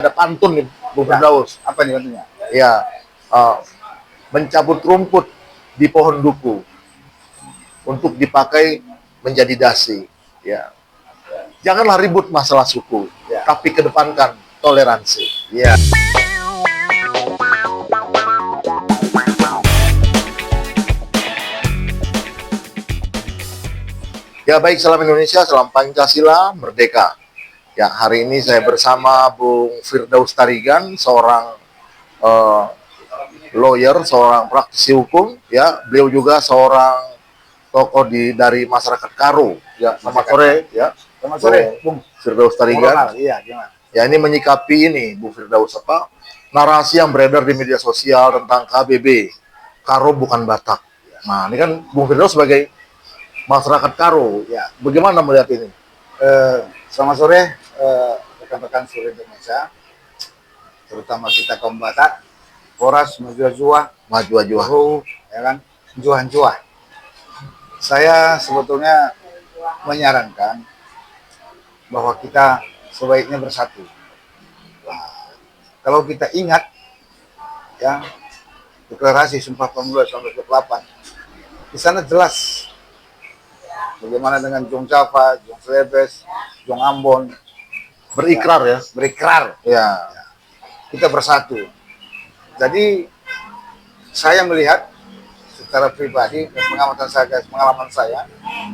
Ada pantun nih, Bung Ya, Firdaus. apa nih bentuknya? Ya, eh, mencabut rumput di pohon duku untuk dipakai menjadi dasi. Ya, janganlah ribut masalah suku, Ya, tapi kedepankan toleransi. ya. Ya baik, salam Indonesia, salam Pancasila, merdeka. Ya, hari ini saya bersama Bung Firdaus Tarigan, seorang eh, lawyer, seorang praktisi hukum. Ya, beliau juga seorang tokoh dari masyarakat Karo. Ya, selamat sore. Ya, Selamat sore, Bung. Firdaus Tarigan. Iya, gimana? Ya, ini menyikapi ini, Bung Firdaus, apa narasi yang beredar di media sosial tentang KBB, Karo bukan Batak. Nah, ini kan Bung Firdaus sebagai masyarakat Karo, Ya, bagaimana melihat ini? selamat sore, rekan-rekan seluruh Indonesia, terutama kita kaum Batak, Horas, Majua-Jua, Maju aja. Juhu, ya kan, Juhan-Juah. Saya sebetulnya menyarankan bahwa kita sebaiknya bersatu. Nah, kalau kita ingat, ya, deklarasi Sumpah Pemuda 1948, di sana jelas bagaimana dengan Jong Java, Jong Celebes, Jong Ambon Berikrar ya. berikrar Ya, kita bersatu. Jadi saya melihat secara pribadi dan pengalaman saya,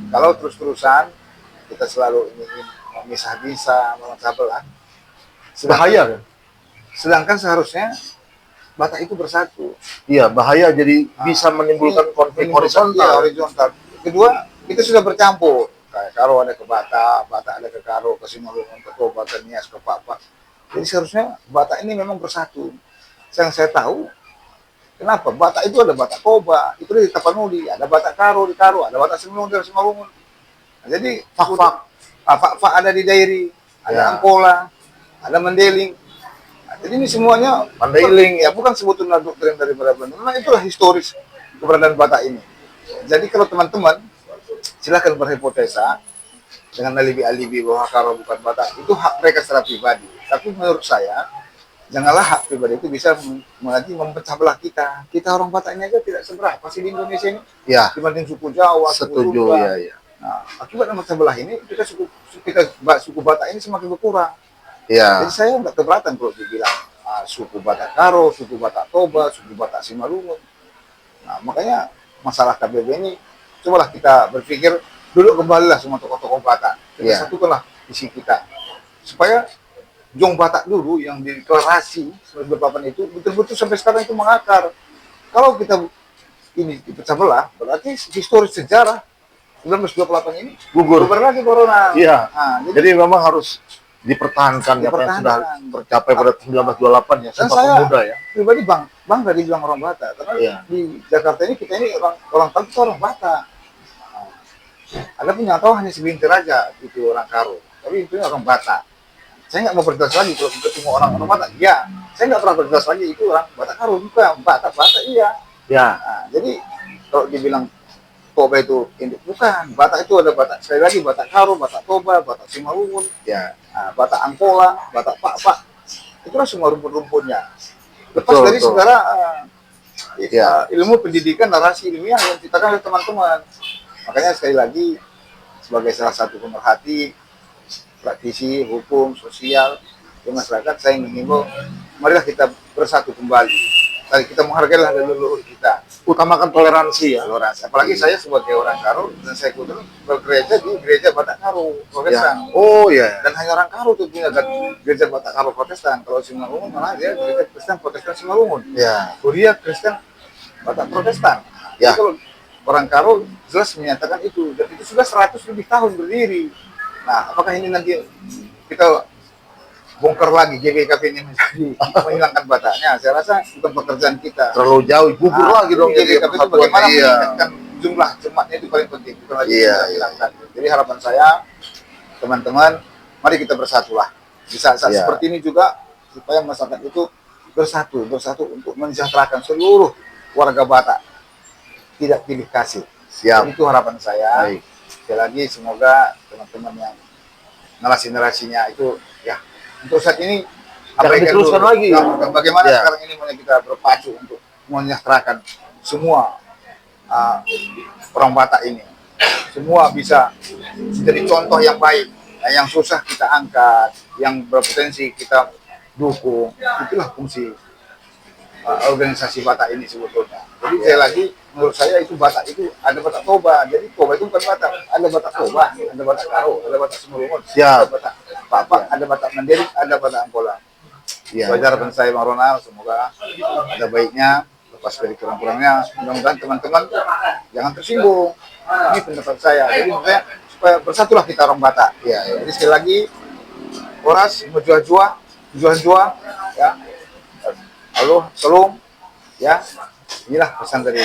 kalau terus-terusan kita selalu ingin memisah-misah, memecah belah, bahaya kan? sedangkan seharusnya Batak itu bersatu. Iya, bahaya, jadi bisa menimbulkan konflik horizontal. Horizontal. Kedua, kita sudah bercampur. Kayak Karo ada ke Batak, Batak ada ke Karo, ke Simalungun, ke Toba, ke Nias, ke Papa. Jadi seharusnya Batak ini memang bersatu. Yang saya tahu, kenapa? Batak itu ada Batak Toba, itu di Tapanuli, ada Batak Karo di Karo, ada Batak Simalungun di Simalungun. Nah, jadi Fak ada di Dairi, ada Ya. Angkola, ada Mendeling. Nah, jadi ini semuanya Mandailing, ya bukan sebetulnya doktrin daripada Belanda. Memang itulah historis keberadaan Batak ini. Jadi kalau teman-teman silahkan berhipotesa dengan alibi-alibi bahwa Karo bukan Batak, itu hak mereka secara pribadi. Tapi menurut saya, janganlah hak pribadi itu bisa nanti memecah belah kita. Kita orang Batak ini aja tidak seberapa sih di Indonesia ini ya, dibanding suku Jawa, suku setuju Sunda. ya, ya. Nah, akibat memecah belah ini suku Batak ini semakin berkurang. Ya, Jadi saya nggak keberatan kalau dibilang suku Batak Karo, suku Batak Toba, suku Batak Simalungun. Nah, makanya masalah KBB ini, cobalah kita berpikir, duduk kembalilah semua tokoh-tokoh Batak. Kita Ya. satukanlah visi kita. Supaya Jong Batak dulu yang deklarasi 1948 itu betul-betul sampai sekarang itu mengakar. Kalau kita ini dipecah belah, berarti historis sejarah 1928 ini gugur. lagi corona. Iya. Nah, Jadi memang harus dipertahankan apa yang sudah tercapai pada 1928 ya, Dan Sumpah saya Pemuda ya. pribadi bangga dibilang orang Batak, karena Iya. di Jakarta ini kita ini orang Karo itu orang Batak. Nah, ada pun yang tahu hanya segelintir aja itu orang Karo, tapi itu orang Batak. Saya nggak mau berjelas lagi kalau ketemu orang Batak. Iya, saya nggak pernah berjelas lagi itu orang Batak Karo, bukan Batak iya. Ya, Nah, jadi kalau dibilang Toba itu induk, bukan. Batak itu ada Batak, sekali lagi Batak Karo, Batak Toba, Batak Simalungun, ya. Batak Angkola, Batak Pak. Itulah semua rumpun-rumpunnya. Lepas Betul, dari betul. segala Ya. ilmu pendidikan, narasi ilmiah yang diciptakan oleh teman-teman. Makanya sekali lagi, sebagai salah satu pemerhati, praktisi, hukum, sosial, di masyarakat, saya mengimbau, marilah kita bersatu kembali. Kita menghargailah leluhur kita. Utamakan toleransi ya. Toleransi. Apalagi saya sebagai orang Karo, dan saya kebetulan bergereja di gereja Batak Karo, Ya. Protestan. Oh ya. Dan hanya orang Karo tuh punya gereja Batak Karo Protestan. Kalau Simalungun malah dia gereja Kristen Protestan Simalungun. Ya. Korea Kristen Batak Protestan. Ya. Jadi kalau orang Karo jelas menyatakan itu, dan itu sudah 100 lebih tahun berdiri. Nah, apakah ini nanti kita bongkar lagi GBKP ini menjadi menghilangkan Bataknya? Saya rasa bukan pekerjaan kita. Terlalu jauh, gugur lagi dong. GBKP itu bagaimana Iya. meningkatkan jumlah jemaatnya itu paling penting, bukan lagi Iya, kita hilangkan. Jadi harapan saya, teman-teman, mari kita bersatulah. Di saat-saat Iya. seperti ini juga, supaya masyarakat itu bersatu untuk mensejahterakan seluruh warga Batak, tidak pilih kasih. Siap. Itu harapan saya. Baik. Sekali lagi semoga teman-teman yang narasi-narasinya itu, ya, untuk saat ini Jangan diteruskan dulu. lagi. Nah, bagaimana Ya. sekarang ini kita berpacu untuk menyejahterakan semua orang Batak ini. Semua bisa menjadi contoh yang baik. Nah, yang susah kita angkat, yang berpotensi kita dukung. Itulah fungsi organisasi Batak ini sebetulnya. Jadi saya lagi, menurut saya itu Batak itu ada Batak Toba. Jadi Toba itu bukan Batak, ada Batak Toba, ada Batak Karo, ada Batak Semulungun, Siap. ada Batak Papak, ada Batak Mandiri, ada Batak Angkola. Ya. Wajar dan saya Bang Ronald, semoga ada baiknya, lepas dari kurang-kurangnya, mudah-mudahan teman-teman jangan tersinggung. Ini pendapat saya. Jadi maksudnya supaya bersatulah kita orang Batak. Ya, ya. Jadi sekali lagi, Horas, jua-jua, ya. Halo, salam, ya. Inilah pesan dari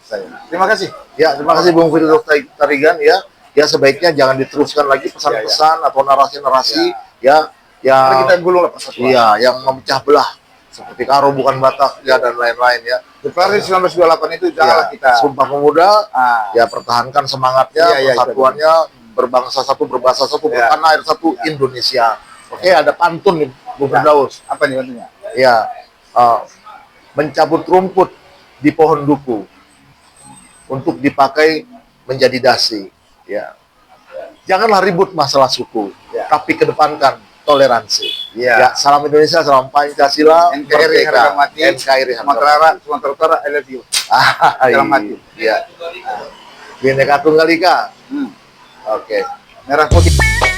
saya. Terima kasih. Ya, terima kasih Bung Firdaus Tarigan ya. Ya sebaiknya jangan diteruskan lagi pesan-pesan atau narasi-narasi ya Karena kita yang gulung lah persatuan. iya yang memecah belah seperti Karo bukan Batak ya dan lain-lain ya. Deklarasi 1928 itu janganlah Ya, kita Sumpah Pemuda ah, ya pertahankan semangatnya, Iya, iya, persatuannya, berbangsa satu, berbahasa satu, Iya. bertanah air satu, Indonesia. Oke, ada pantun nih Bung Ya. Firdaus. apa nih bentuknya? Ya, mencabut rumput di pohon duku untuk dipakai menjadi dasi. Ya, janganlah ribut masalah suku, Ya. tapi kedepankan toleransi. Ya. Ya, salam Indonesia, salam Pancasila, NKRI harga mati, NKRI harga Sumatera Utara, I love you. Salam mati. Ya, Bhinneka Tunggal Ika. Hmm. Oke. Merah putih.